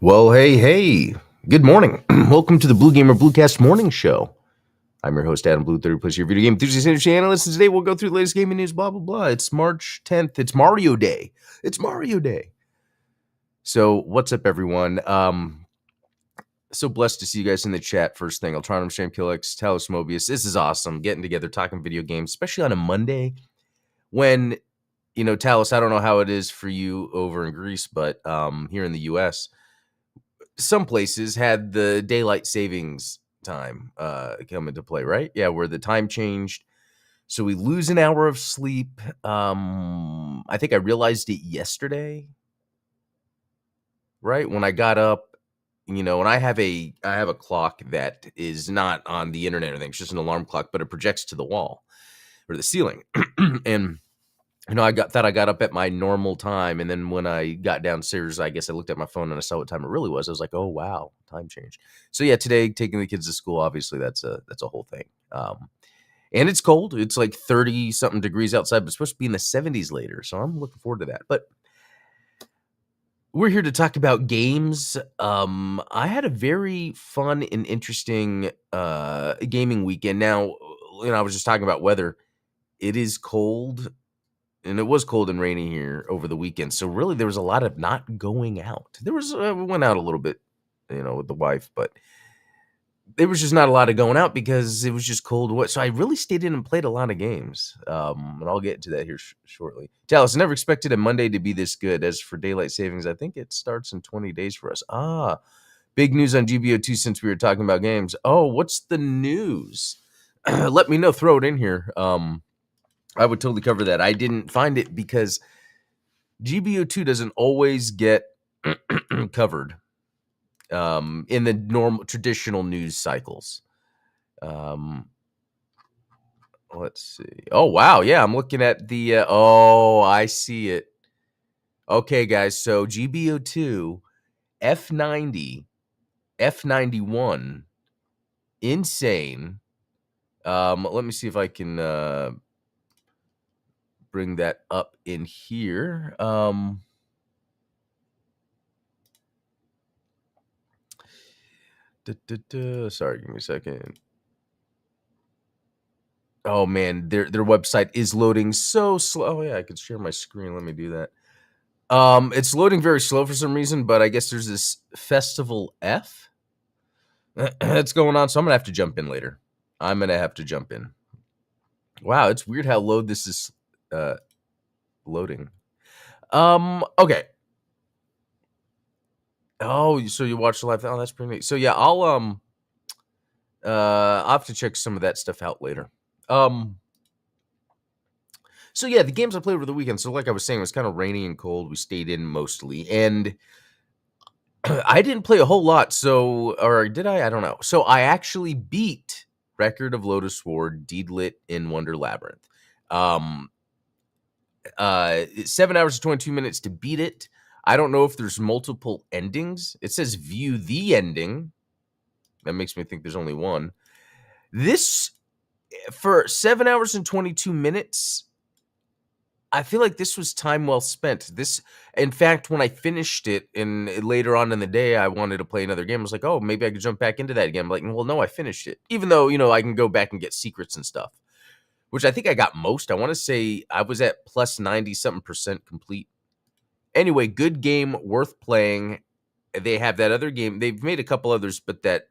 Well, hey, good morning. Welcome to the Blue Gamer Bluecast Morning Show. I'm your host, Adam Blue, 30 plus your video game enthusiast industry analyst, and today we'll go through the latest gaming news, blah, blah, blah. It's March 10th. It's Mario Day. It's Mario Day. So, what's up, everyone? So blessed to see you guys in the chat. First thing, Ultronum, Sham Killix, Talos Mobius. This is awesome. Getting together, talking video games, especially on a Monday when, Talos, I don't know how it is for you over in Greece, but here in the U.S., some places had the daylight savings time come into play, right? Yeah, where the time changed. So we lose an hour of sleep. I think I realized it yesterday, right? When I got up, and I have a clock that is not on the internet or anything. It's just an alarm clock, but it projects to the wall or the ceiling. And thought I got up at my normal time, and then when I got downstairs, I guess I looked at my phone and I saw what time it really was. I was like, "Oh wow, time changed." So yeah, today taking the kids to school, obviously that's a whole thing. And it's cold. It's like 30 something degrees outside, but it's supposed to be in the 70s later. So I'm looking forward to that. But we're here to talk about games. I had a very fun and interesting gaming weekend. Now, I was just talking about weather. It is cold. And it was cold and rainy here over the weekend. So really there was a lot of not going out. There was we went out a little bit, with the wife, but there was just not a lot of going out because it was just cold. So I really stayed in and played a lot of games. And I'll get into that here shortly. Dallas, never expected a Monday to be this good. As for daylight savings, I think it starts in 20 days for us. Big news on GBO2 since we were talking about games. Oh, what's the news? Let me know. Throw it in here. I would totally cover that. I didn't find it because GBO2 doesn't always get covered in the normal traditional news cycles. Let's see. Oh, wow. Yeah, I'm looking at the I see it. Okay, guys. So GBO2, F90, F91, insane. Let me see if I can bring that up in here. Sorry, give me a second. Oh man, their website is loading so slow. Oh yeah, I could share my screen. Let me do that. It's loading very slow for some reason, but I guess there's this Festival F that's going on, so I'm gonna have to jump in later. I'm gonna have to jump in. Wow, it's weird how low this is loading. Okay. Oh, so you watched the live? Oh, that's pretty neat. So yeah, I'll have to check some of that stuff out later. So yeah, the games I played over the weekend. So like I was saying, it was kind of rainy and cold. We stayed in mostly, and I didn't play a whole lot. So, or did I? I don't know. So I actually beat Record of Lotus Sword, Deedlit in Wonder Labyrinth. 7 hours and 22 minutes to beat it. I don't know if there's multiple endings. It says view the ending. That makes me think there's only one. This, for 7 hours and 22 minutes, I feel like this was time well spent. In fact, when I finished it and later on in the day, I wanted to play another game. I was like, oh, maybe I could jump back into that again. I'm like, well, no, I finished it. Even though, I can go back and get secrets and stuff, which I think I got most. I want to say I was at plus 90 something percent complete. Anyway, good game, worth playing. They have that other game. They've made a couple others, but that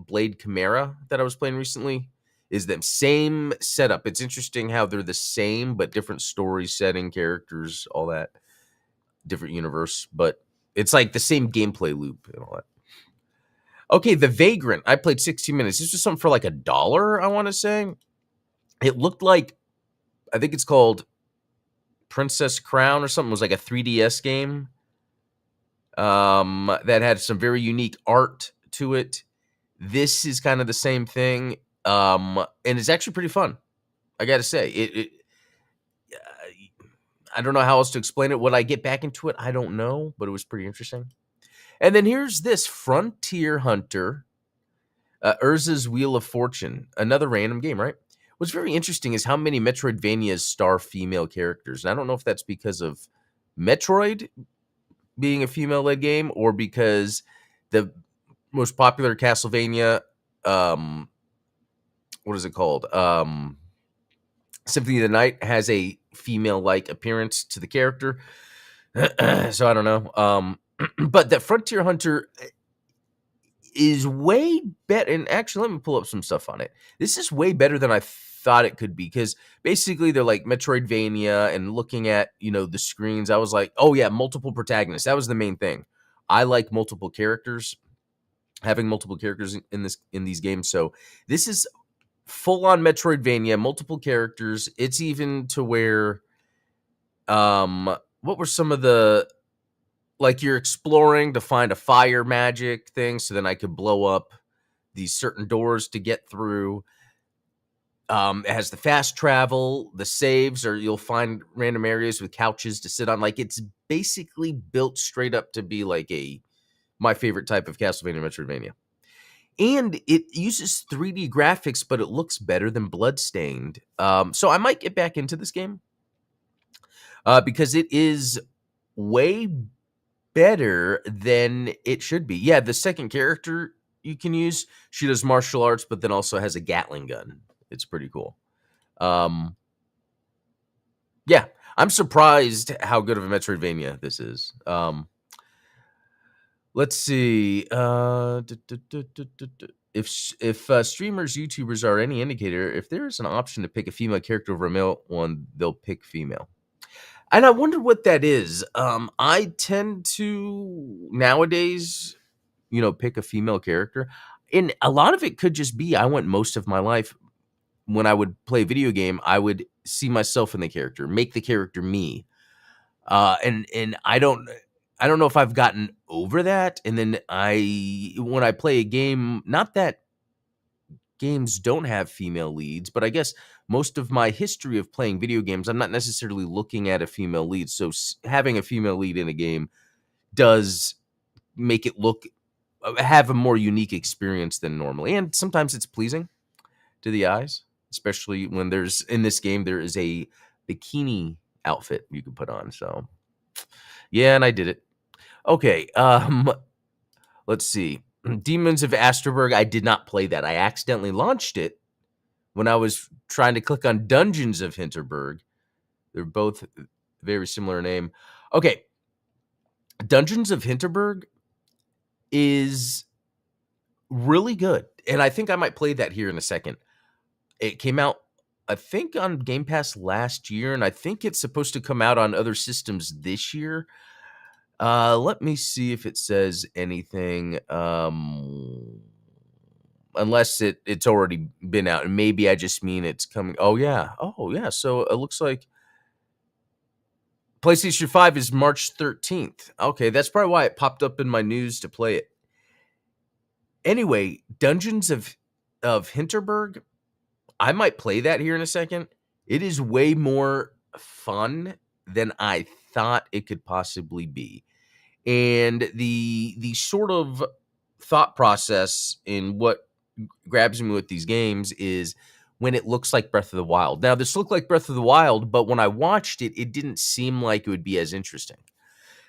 Blade Chimera that I was playing recently is the same setup. It's interesting how they're the same, but different story setting, characters, all that, different universe. But it's like the same gameplay loop and all that. Okay, The Vagrant. I played 16 minutes. This was something for like $1, I want to say. It looked like, I think it's called Princess Crown or something. It was like a 3DS game that had some very unique art to it. This is kind of the same thing, and it's actually pretty fun. I got to say, I don't know how else to explain it. Would I get back into it? I don't know, but it was pretty interesting. And then here's this Frontier Hunter, Urza's Wheel of Fortune, another random game, right? What's very interesting is how many Metroidvanias star female characters. And I don't know if that's because of Metroid being a female-led game, or because the most popular Castlevania, what is it called? Symphony of the Night has a female-like appearance to the character. So I don't know. But that Frontier Hunter is way better. And actually, let me pull up some stuff on it. This is way better than I thought it could be, because basically they're like Metroidvania, and looking at, the screens, I was like, oh yeah, multiple protagonists. That was the main thing. I like multiple characters, having multiple characters in these games. So this is full on Metroidvania, multiple characters. It's even to where, what were some of the, like, you're exploring to find a fire magic thing, so then I could blow up these certain doors to get through. It has the fast travel, the saves, or you'll find random areas with couches to sit on. Like, it's basically built straight up to be like my favorite type of Castlevania Metroidvania. And it uses 3D graphics, but it looks better than Bloodstained. So I might get back into this game, because it is way better than it should be. Yeah, the second character you can use, she does martial arts, but then also has a Gatling gun. It's pretty cool. Yeah, I'm surprised how good of a Metroidvania this is. Let's see. If streamers, YouTubers are any indicator, if there's an option to pick a female character over a male one, they'll pick female. And I wonder what that is. I tend to nowadays, pick a female character. And a lot of it could just be I went most of my life, when I would play a video game, I would see myself in the character, make the character me. And I don't know if I've gotten over that. And then when I play a game, not that games don't have female leads, but I guess most of my history of playing video games, I'm not necessarily looking at a female lead. So having a female lead in a game does make it have a more unique experience than normally. And sometimes it's pleasing to the eyes, especially when in this game, there is a bikini outfit you can put on. So yeah, and I did it. Okay. Let's see. Demons of Asterberg. I did not play that. I accidentally launched it when I was trying to click on Dungeons of Hinterberg. They're both very similar name. Okay. Dungeons of Hinterberg is really good, and I think I might play that here in a second. It came out, I think, on Game Pass last year, and I think it's supposed to come out on other systems this year. Let me see if it says anything. Unless it's already been out, and maybe I just mean it's coming. Oh yeah. So it looks like PlayStation 5 is March 13th. Okay, that's probably why it popped up in my news to play it. Anyway, Dungeons of Hinterberg, I might play that here in a second. It is way more fun than I thought it could possibly be. And the sort of thought process in what grabs me with these games is when it looks like Breath of the Wild. Now, this looked like Breath of the Wild, but when I watched it, it didn't seem like it would be as interesting.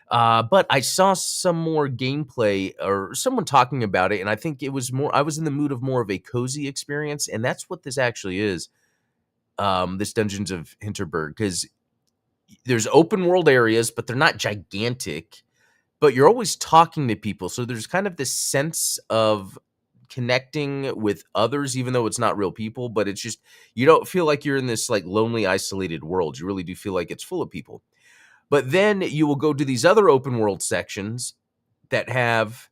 But I saw some more gameplay or someone talking about it, and I think it was more, I was in the mood of more of a cozy experience, and that's what this actually is, this Dungeons of Hinterberg, because there's open world areas, but they're not gigantic, but you're always talking to people, so there's kind of this sense of connecting with others, even though it's not real people, but it's just, you don't feel like you're in this like lonely, isolated world. You really do feel like it's full of people. But then you will go to these other open world sections that have,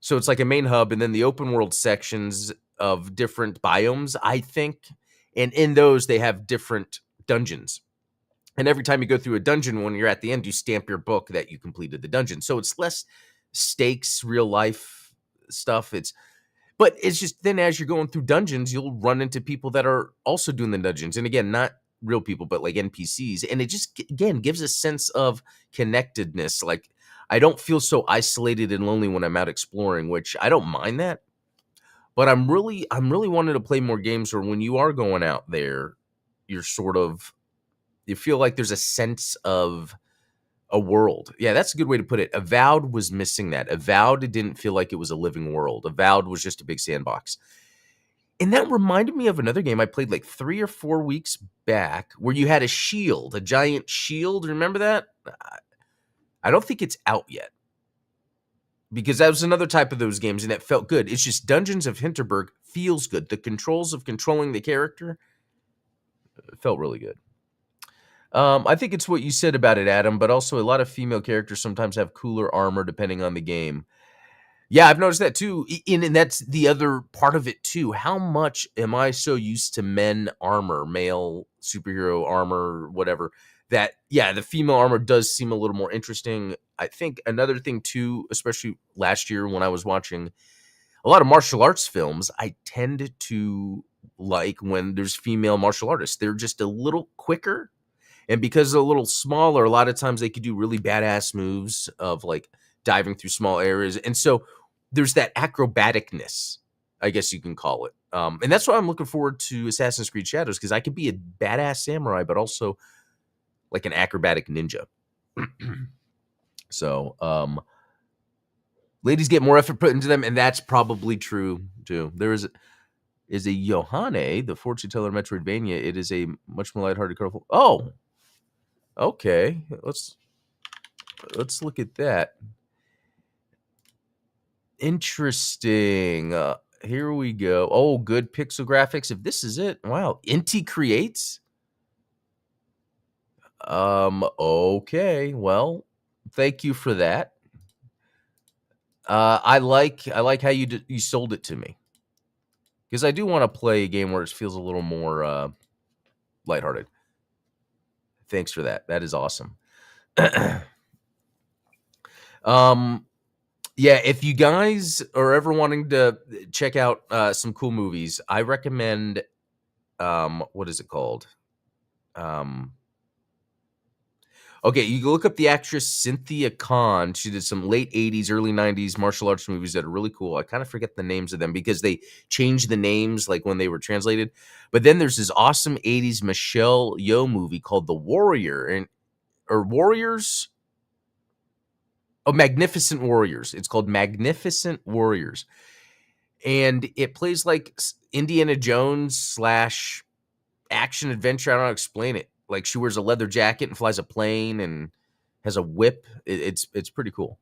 so it's like a main hub, and then the open world sections of different biomes, I think. And in those, they have different dungeons. And every time you go through a dungeon, when you're at the end, you stamp your book that you completed the dungeon. So it's less stakes, real life stuff. But it's just, then as you're going through dungeons, you'll run into people that are also doing the dungeons. And again, not real people, but like NPCs. And it just, again, gives a sense of connectedness. Like, I don't feel so isolated and lonely when I'm out exploring, which I don't mind that. But I'm really wanting to play more games where when you are going out there, you feel like there's a sense of A world. Yeah, that's a good way to put it. Avowed was missing that. Avowed didn't feel like it was a living world. Avowed was just a big sandbox. And that reminded me of another game I played like 3 or 4 weeks back where you had a shield, a giant shield. Remember that? I don't think it's out yet because that was another type of those games and it felt good. It's just Dungeons of Hinterberg feels good. The controls of controlling the character felt really good. I think it's what you said about it, Adam, but also a lot of female characters sometimes have cooler armor depending on the game. Yeah, I've noticed that too. And that's the other part of it too. How much am I so used to men armor, male superhero armor, whatever, that, yeah, the female armor does seem a little more interesting. I think another thing too, especially last year when I was watching a lot of martial arts films, I tend to like when there's female martial artists. They're just a little quicker. And because they're a little smaller, a lot of times they could do really badass moves of like diving through small areas. And so there's that acrobaticness, I guess you can call it. And that's why I'm looking forward to Assassin's Creed Shadows, because I could be a badass samurai, but also like an acrobatic ninja. So ladies get more effort put into them, and that's probably true too. There is a Yohane, the fortune teller Metroidvania. It is a much more lighthearted, colorful. Oh, okay. Let's look at that. Interesting. Here we go. Oh, good pixel graphics. If this is it, wow. Inti creates. Okay. Well, thank you for that. I like how you sold it to me, because I do want to play a game where it feels a little more lighthearted. Thanks for that. That is awesome. Yeah, if you guys are ever wanting to check out some cool movies, I recommend what is it called? Okay, you can look up the actress Cynthia Khan. She did some late 80s, early 90s martial arts movies that are really cool. I kind of forget the names of them because they changed the names like when they were translated. But then there's this awesome 80s Michelle Yeoh movie called The Warrior or Warriors. Oh, Magnificent Warriors. It's called Magnificent Warriors. And it plays like Indiana Jones slash action adventure. I don't know how to explain it. Like she wears a leather jacket and flies a plane and has a whip. It's pretty cool.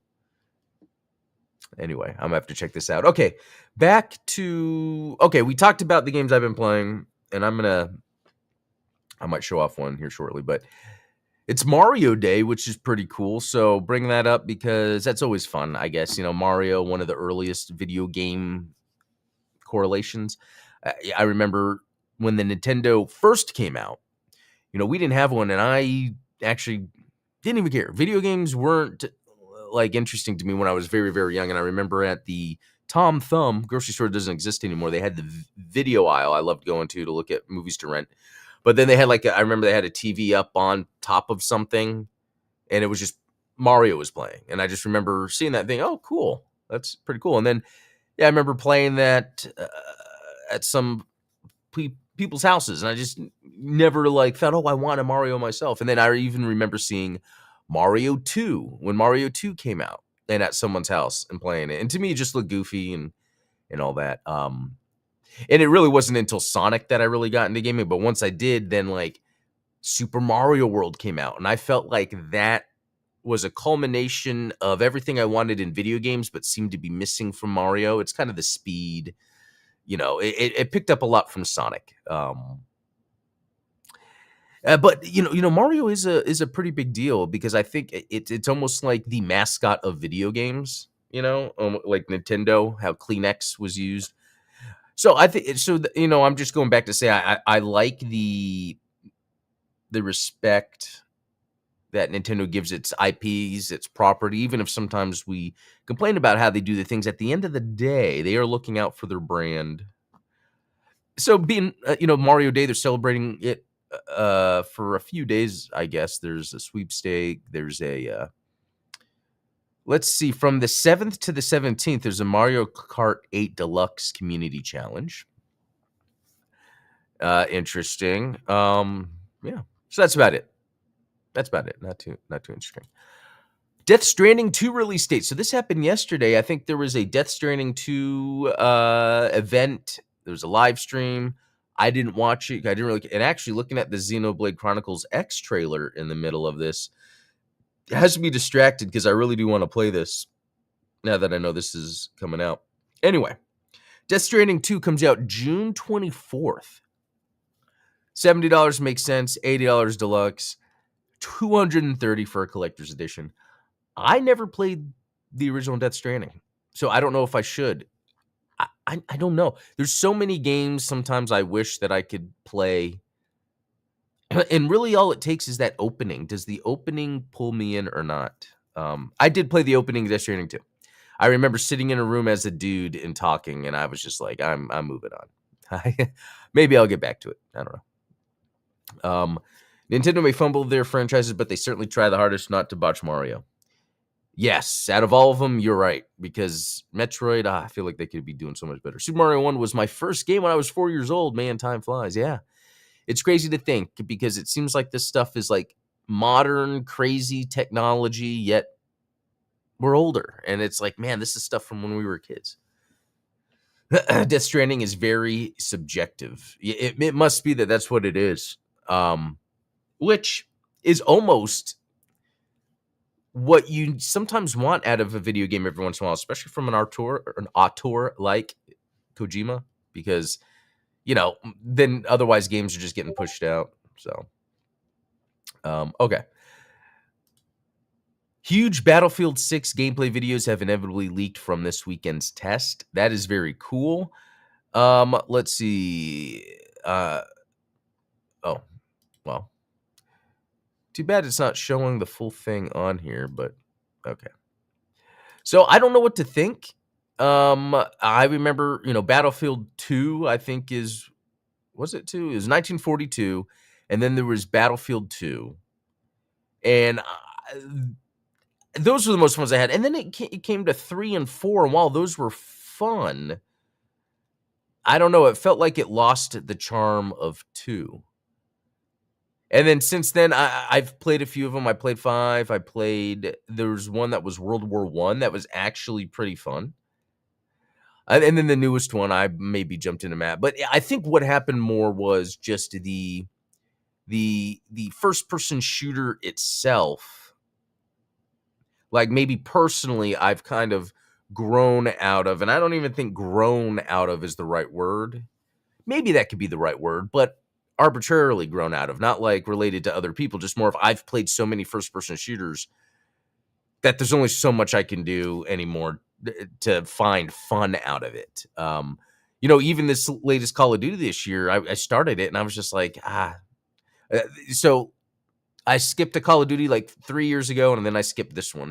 Anyway, I'm gonna have to check this out. Okay, we talked about the games I've been playing, and I might show off one here shortly, but it's Mario Day, which is pretty cool. So bring that up because that's always fun, I guess. Mario, one of the earliest video game correlations. I remember when the Nintendo first came out, we didn't have one, and I actually didn't even care. Video games weren't like interesting to me when I was very, very young. And I remember at the Tom Thumb grocery store, doesn't exist anymore. They had the video aisle I loved going to look at movies to rent. But then they had I remember they had a TV up on top of something, and it was just Mario was playing. And I just remember seeing that thing. Oh, cool. That's pretty cool. And then, yeah, I remember playing that at some people's houses, and I just never thought, oh, I want a Mario myself. And then I even remember seeing Mario 2 when Mario 2 came out, and at someone's house and playing it. And to me, it just looked goofy and all that. And it really wasn't until Sonic that I really got into gaming. But once I did, then Super Mario World came out, and I felt like that was a culmination of everything I wanted in video games, but seemed to be missing from Mario. It's kind of the speed. It picked up a lot from Sonic. But Mario is a pretty big deal because I think it's almost like the mascot of video games. Like Nintendo, how Kleenex was used. So I think I'm just going back to say I like the respect that Nintendo gives its IPs, its property, even if sometimes we complain about how they do the things. At the end of the day, they are looking out for their brand. So being, Mario Day, they're celebrating it for a few days, I guess. There's a sweepstake. There's let's see, from the 7th to the 17th, there's a Mario Kart 8 Deluxe Community Challenge. Interesting. Yeah. So that's about it. That's about it. Not too interesting. Death Stranding 2 release date. So this happened yesterday. I think there was a Death Stranding 2 event. There was a live stream. I didn't watch it. I didn't really. And actually, looking at the Xenoblade Chronicles X trailer in the middle of this, it has me distracted because I really do want to play this now that I know this is coming out. Anyway, Death Stranding 2 comes out June 24th. $70 makes sense. $80 deluxe. $230 for a collector's edition. I never played the original Death Stranding, so I don't know if I should. I don't know. There's so many games sometimes I wish that I could play, and really all it takes is that opening. Does the opening pull me in or not? I did play the opening of Death Stranding too. I remember sitting in a room as a dude and talking, and I was just like, I'm moving on. Maybe I'll get back to it. I don't know. Nintendo may fumble their franchises, but they certainly try the hardest not to botch Mario. Yes, out of all of them, you're right. Because Metroid, I feel like they could be doing so much better. Super Mario 1 was my first game when I was 4 years old. Man, time flies. Yeah. It's crazy to think because it seems like this stuff is like modern, crazy technology, yet we're older. And it's like, man, this is stuff from when we were kids. Death Stranding is very subjective. It must be that that's what it is. Which is almost what you sometimes want out of a video game every once in a while, especially from an auteur like Kojima, because, then otherwise games are just getting pushed out. So, okay. Huge Battlefield 6 gameplay videos have inevitably leaked from this weekend's test. That is very cool. Let's see. Oh, well. Too bad it's not showing the full thing on here, but okay. So I don't know what to think. I remember, Battlefield 2, I think was it 2? It was 1942, and then there was Battlefield 2. And those were the most ones I had. And then it came to 3 and 4, and while those were fun, I don't know, it felt like it lost the charm of 2. And then since then, I've played a few of them. I played 5. There's one that was World War I that was actually pretty fun. And then the newest one, I maybe jumped into Matt. But I think what happened more was just the first-person shooter itself. Like maybe personally, I've kind of grown out of, and I don't even think grown out of is the right word. Maybe that could be the right word, but arbitrarily grown out of, not like related to other people, just more of I've played so many first-person shooters that there's only so much I can do anymore to find fun out of it. Even this latest Call of Duty this year, I started it and I was just like, so I skipped a Call of Duty like 3 years ago, and then I skipped this one.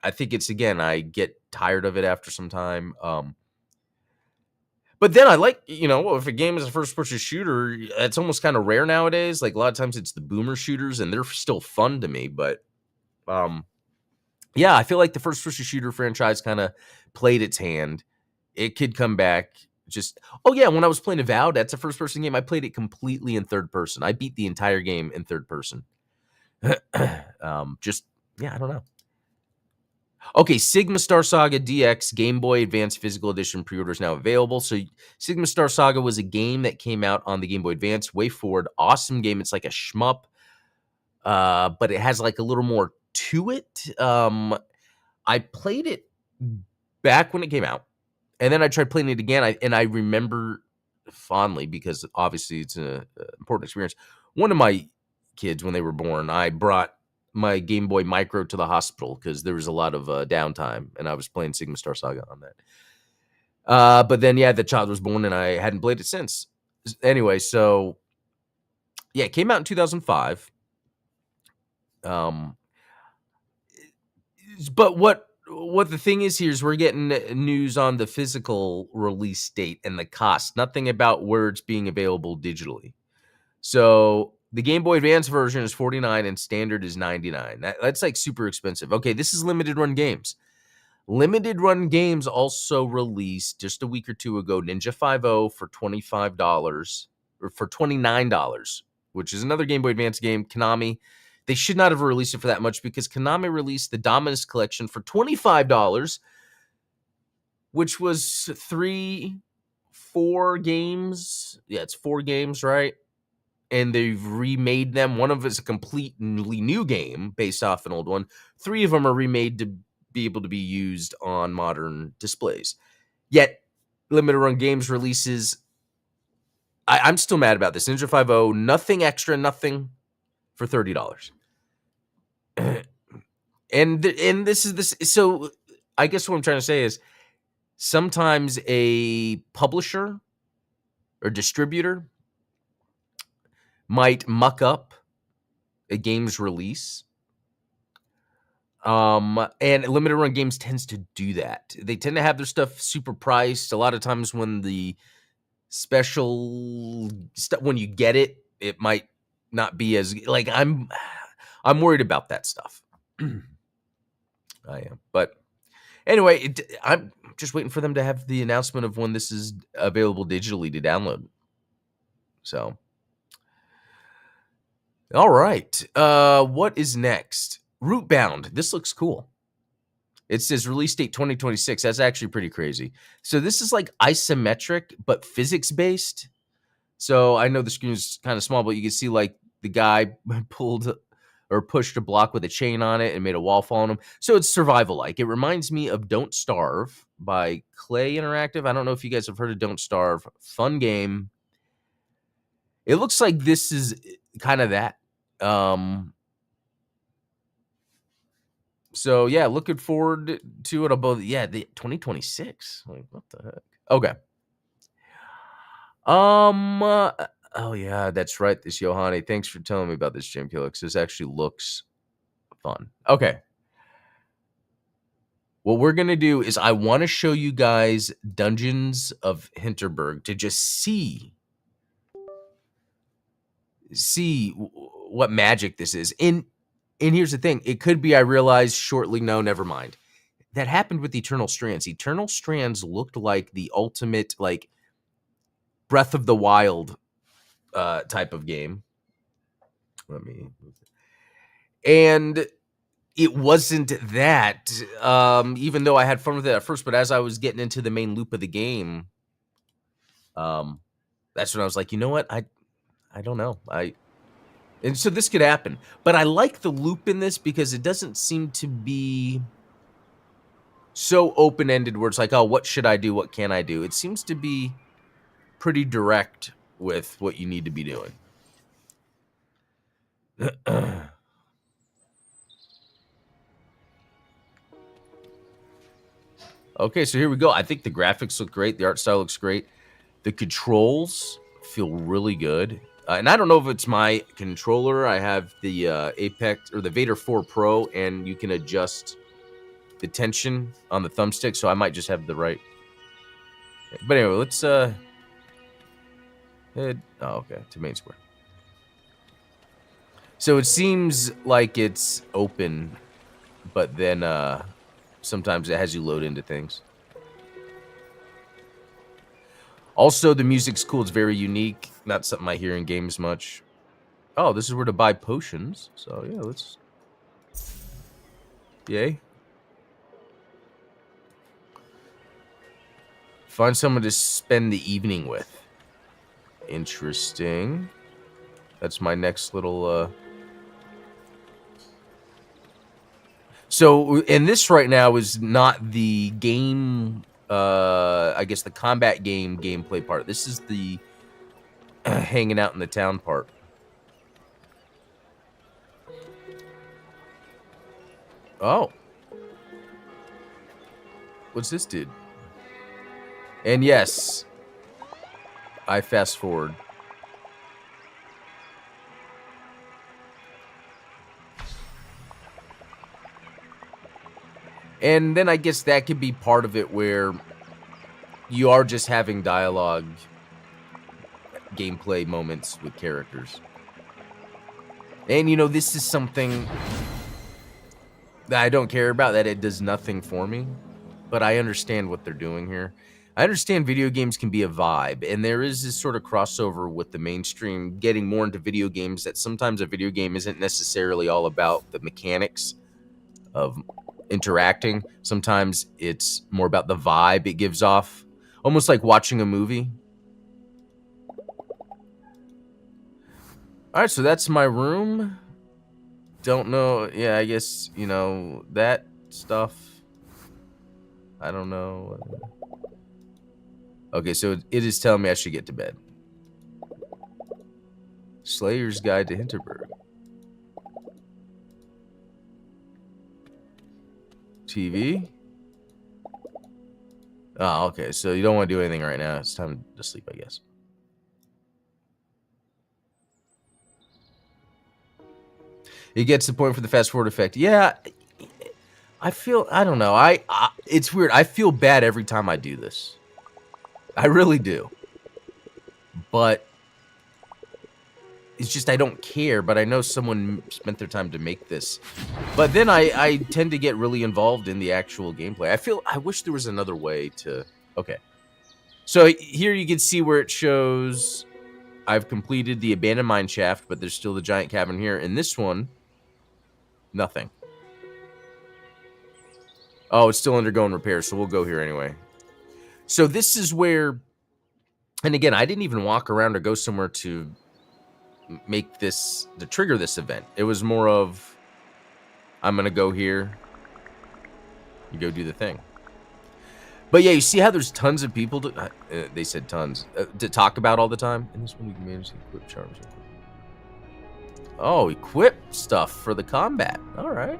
I think it's, again, I get tired of it after some time. But then I like, if a game is a first-person shooter, it's almost kind of rare nowadays. Like a lot of times it's the boomer shooters, and they're still fun to me. But yeah, I feel like the first-person shooter franchise kind of played its hand. It could come back. When I was playing Avowed, that's a first-person game. I played it completely in third person. I beat the entire game in third person. I don't know. Okay, Sigma Star Saga DX Game Boy Advance Physical Edition pre-order is now available. So Sigma Star Saga was a game that came out on the Game Boy Advance. Way forward, awesome game. It's like a shmup, but it has like a little more to it. I played it back when it came out, and then I tried playing it again. I remember fondly because obviously it's an important experience. One of my kids, when they were born, I brought my Game Boy Micro to the hospital because there was a lot of downtime, and I was playing Sigma Star Saga on that. But then, the child was born, and I hadn't played it since. Anyway, so it came out in 2005. But what the thing is here is we're getting news on the physical release date and the cost. Nothing about where it's being available digitally. So the Game Boy Advance version is $49 and standard is $99. That's like super expensive. Okay, this is limited run games. Limited run games also released just a week or two ago Ninja 5.0 for $25 or for $29, which is another Game Boy Advance game. Konami They should not have released it for that much because Konami released the Dominus Collection for $25, which was 4 games. Yeah, it's 4 games, right? And they've remade them. One of it's a completely new game based off an old one. 3 of them are remade to be able to be used on modern displays. Yet, limited run games releases. I'm still mad about this. Ninja 5.0, nothing extra, nothing for $30. and this is this. So I guess what I'm trying to say is sometimes a publisher or distributor might muck up a game's release. And limited run games tends to do that. They tend to have their stuff super priced. A lot of times when the special stuff, when you get it, it might not be as like I'm worried about that stuff. I am. But anyway, I'm just waiting for them to have the announcement of when this is available digitally to download. So, all right. What is next? Rootbound. This looks cool. It says release date 2026. That's actually pretty crazy. So this is like isometric, but physics based. So I know the screen is kind of small, but you can see like the guy pulled or pushed a block with a chain on it and made a wall fall on him. So it's survival like. It reminds me of Don't Starve by Clay Interactive. I don't know if you guys have heard of Don't Starve. Fun game. It looks like this is kind of that. So yeah, looking forward to it. Above, yeah, the 2026. Like, what the heck? Okay. Oh yeah, that's right. This Yohani. Thanks for telling me about this, Jim Killix. This actually looks fun. Okay. What we're gonna do is I want to show you guys Dungeons of Hinterberg to just see what magic this is. And here's the thing. It could be I realized shortly, no, never mind. That happened with Eternal Strands. Eternal Strands looked like the ultimate, like, Breath of the Wild type of game. And it wasn't that, even though I had fun with it at first, but as I was getting into the main loop of the game, that's when I was like, you know what? I don't know. And so this could happen. But I like the loop in this because it doesn't seem to be so open-ended where it's like, oh, what should I do? What can I do? It seems to be pretty direct with what you need to be doing. Okay, so here we go. I think the graphics look great. The art style looks great. The controls feel really good. And I don't know if it's my controller. I have the Apex or the Vader 4 Pro, and you can adjust the tension on the thumbstick, so I might just have the right. But anyway, let's head. Oh, okay, to main square. So it seems like it's open, but then sometimes it has you load into things. Also, the music's cool. It's very unique. Not something I hear in games much. Oh, this is where to buy potions. So, yeah, let's... Yay. Find someone to spend the evening with. Interesting. That's my next little... So, and this right now is not the game... I guess the combat game gameplay part. This is the hanging out in the town part. Oh. What's this dude? And yes, I fast forward. And then I guess that could be part of it where you are just having dialogue, gameplay moments with characters. And, you know, this is something that I don't care about, that it does nothing for me. But I understand what they're doing here. I understand video games can be a vibe, and there is this sort of crossover with the mainstream getting more into video games that sometimes a video game isn't necessarily all about the mechanics of interacting. Sometimes it's more about the vibe it gives off, almost like watching a movie. All right, so that's my room. Don't know. Yeah, I guess, you know, that stuff. I don't know. Okay, so it is telling me I should get to bed. Slayer's Guide to Hinterberg. TV. Oh, okay. So you don't want to do anything right now. It's time to sleep, I guess. It gets the point for the fast forward effect. Yeah, I feel, I don't know. It's weird. I feel bad every time I do this. I really do. But it's just I don't care, but I know someone spent their time to make this. But then I tend to get really involved in the actual gameplay. I wish there was another way to... Okay. So here you can see where it shows I've completed the abandoned mine shaft, but there's still the giant cavern here. In this one, nothing. Oh, it's still undergoing repairs, so we'll go here anyway. So this is where... And again, I didn't even walk around or go somewhere to make this, to trigger this event. It was more of, I'm going to go here. You go do the thing. But yeah, you see how there's tons of people to, they said tons, to talk about all the time? In this one, you can manage to equip charms. Oh, equip stuff for the combat. All right.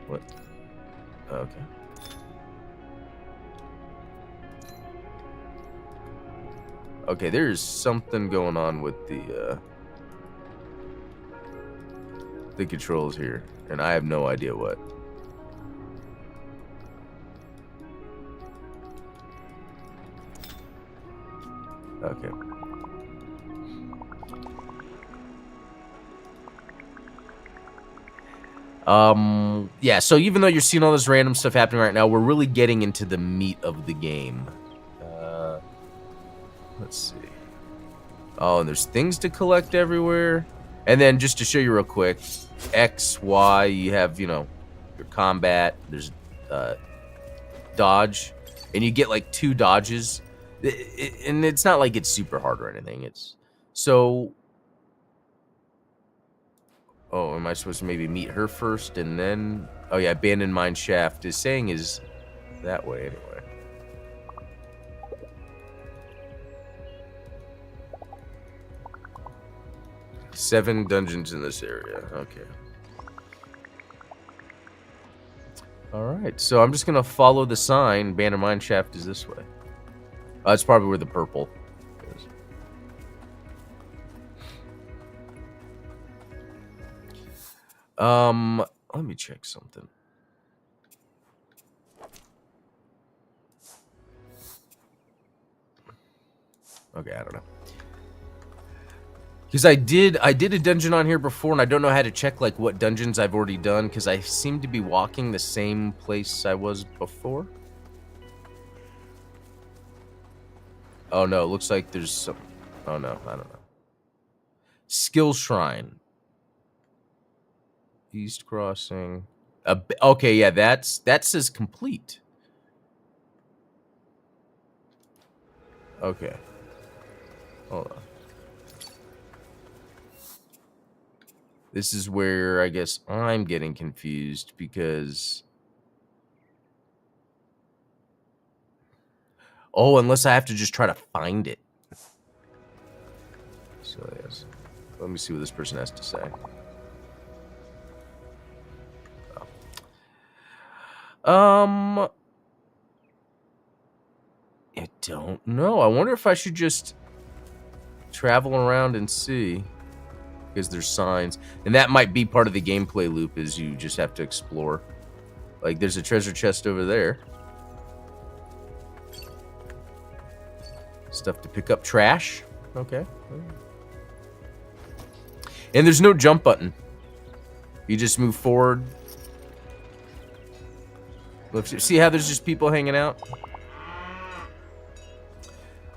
What? Okay. Okay, there's something going on with the controls here, and I have no idea what. Okay. Yeah, so even though you're seeing all this random stuff happening right now, we're really getting into the meat of the game. Let's see. Oh, and there's things to collect everywhere. And then just to show you real quick, X, Y, you have, you know, your combat. There's dodge. And you get like 2 dodges. And it's not like it's super hard or anything. It's so... Oh, am I supposed to maybe meet her first and then... Oh yeah, abandoned mine shaft is saying is that way anyway. Seven dungeons in this area. Okay. Alright, so I'm just going to follow the sign. Abandoned mine shaft is this way. That's probably where the purple is. Let me check something. Okay, I don't know. Because I did a dungeon on here before, and I don't know how to check like what dungeons I've already done, because I seem to be walking the same place I was before. Oh no, it looks like there's some... Oh no, I don't know. Skill Shrine. East Crossing. Okay, yeah, that says complete. Okay. Hold on. This is where I guess I'm getting confused because... Oh, unless I have to just try to find it. So, yes. Let me see what this person has to say. Oh. I don't know. I wonder if I should just travel around and see. Because there's signs. And that might be part of the gameplay loop, is you just have to explore. Like, there's a treasure chest over there. Stuff to pick up. Trash. Okay. And there's no jump button. You just move forward. See how there's just people hanging out?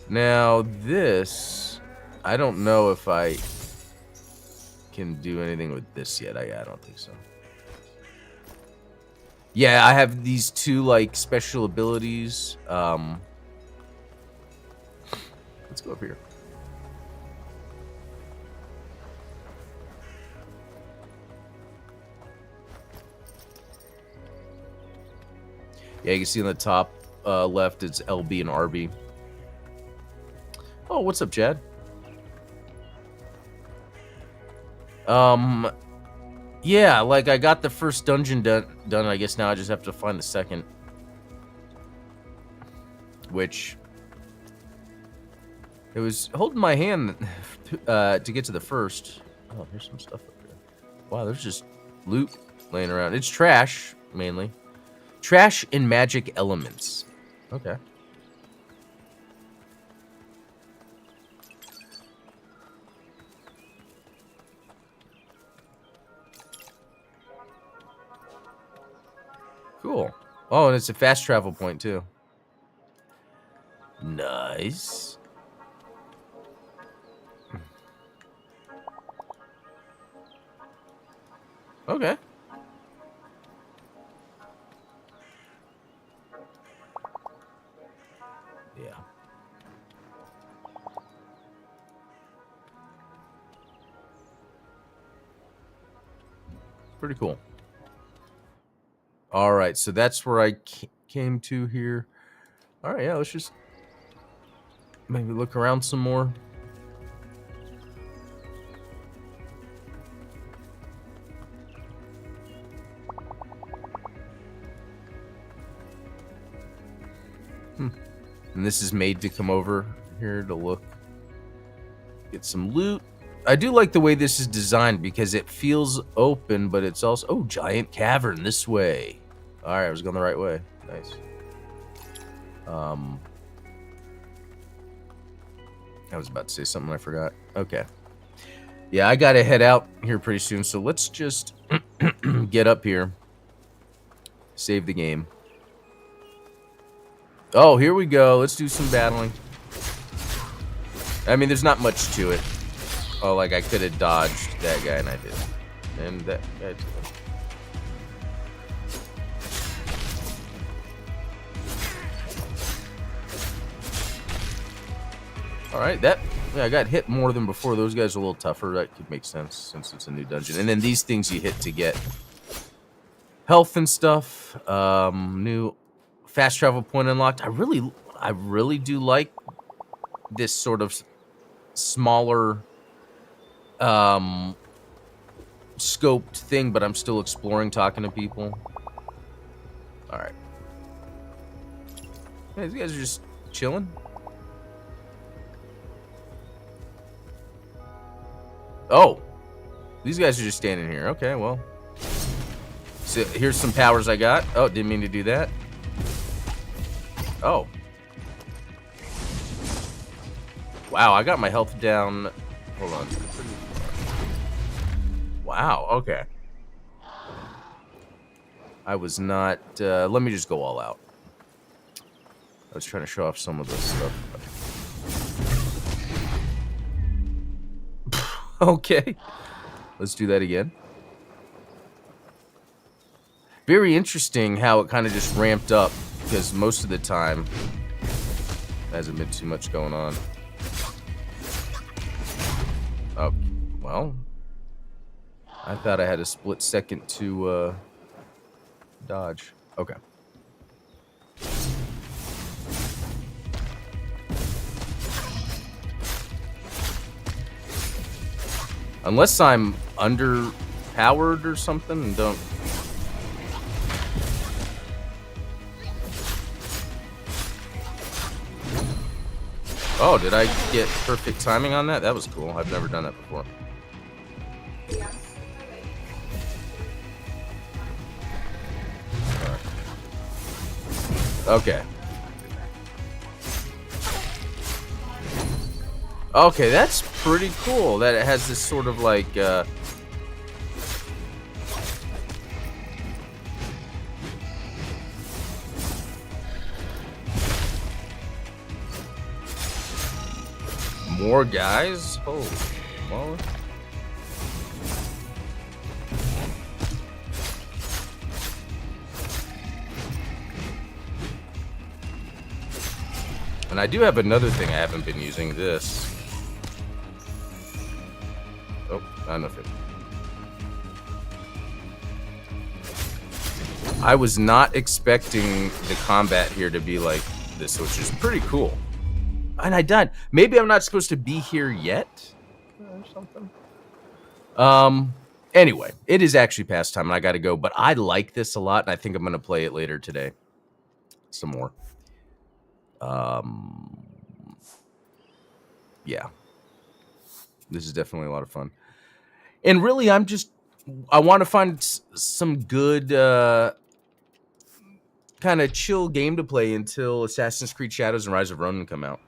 Now, this... I don't know if I can do anything with this yet. I don't think so. Yeah, I have these two, like, special abilities. Let's go up here. Yeah, you can see on the top left, it's LB and RB. Oh, what's up, Chad? Yeah, like, I got the first dungeon done. I guess now I just have to find the second. Which... It was holding my hand to get to the first. Oh, there's some stuff up there. Wow, there's just loot laying around. It's trash, mainly. Trash and magic elements. Okay. Cool. Oh, and it's a fast travel point, too. Nice. Okay. Yeah. Pretty cool. All right, so that's where I came to here. All right, yeah, let's just maybe look around some more. And this is made to come over here to look. Get some loot. I do like the way this is designed because it feels open, but it's also... Oh, giant cavern this way. All right, I was going the right way. Nice. I was about to say something I forgot. Okay. Yeah, I got to head out here pretty soon, so let's just get up here. Save the game. Oh, here we go. Let's do some battling. I mean, there's not much to it. Oh, like I could have dodged that guy, and I didn't. And that guy too. Alright, yeah, I got hit more than before. Those guys are a little tougher. That could make sense since it's a new dungeon. And then these things you hit to get health and stuff. New fast travel point unlocked. I really do like this sort of smaller scoped thing, but I'm still exploring, talking to people. Alright. Hey, these guys are just chilling. Oh, these guys are just standing here. Okay, well. So here's some powers I got. Oh, didn't mean to do that. Oh. Wow, I got my health down. Hold on. Wow, okay. I was not... let me just go all out. I was trying to show off some of this stuff. Okay. Let's do that again. Very interesting how it kind of just ramped up, because most of the time there hasn't been too much going on. Oh, well. I thought I had a split second to dodge. Okay. Unless I'm underpowered or something and don't... Oh, did I get perfect timing on that? That was cool. I've never done that before. Okay. Okay, that's pretty cool that it has this sort of like More guys? Holy moly. And I do have another thing I haven't been using, this. Oh, not enough hit. I was not expecting the combat here to be like this, which is pretty cool. And I died. Maybe I'm not supposed to be here yet or something. Anyway, it is actually past time and I got to go, but I like this a lot and I think I'm going to play it later today. Some more. Yeah. This is definitely a lot of fun. And really, I want to find some good kind of chill game to play until Assassin's Creed Shadows and Rise of Ronin come out.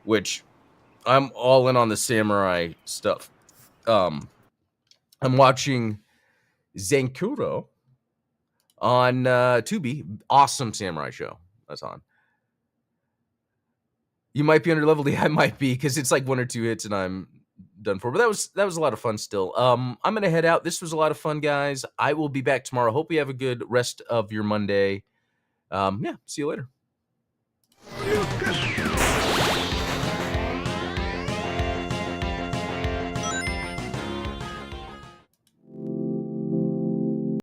Which I'm all in on the samurai stuff. I'm watching Zenkuro on Tubi. Awesome samurai show that's on. You might be underleveled. Yeah, I might be because it's like 1 or 2 hits and I'm done for. But that was a lot of fun still. I'm gonna head out. This was a lot of fun, guys. I will be back tomorrow. Hope you have a good rest of your Monday. Yeah, see you later.